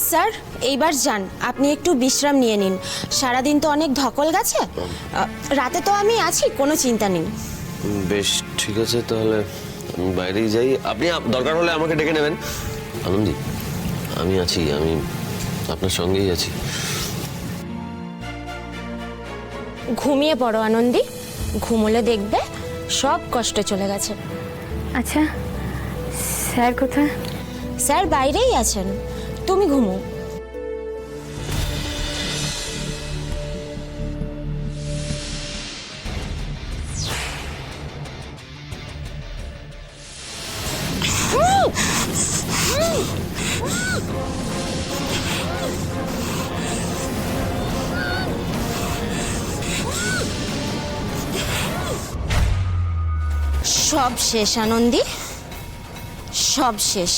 Sir এইবার যান, আপনি একটু বিশ্রাম নিয়ে নিন। সারাদিন তো অনেক ধকল গেছে, রাতে তো আমি আছি, কোনো চিন্তা নেই। বেশ ঠিক আছে, তাহলে আমি বাইরেই যাই। আপনি দরকার হলে আমাকে ডেকে নেবেন। আনন্দী, আমি আছি, আমি আপনার সঙ্গেই আছি। ঘুমিয়ে পড়ো আনন্দী, ঘুমোলে দেখবে সব কষ্ট চলে গেছে। আচ্ছা, স্যার কোথায়? স্যার বাইরেই আছেন, তুমি ঘুমো। সব শেষ আনন্দী, সব শেষ।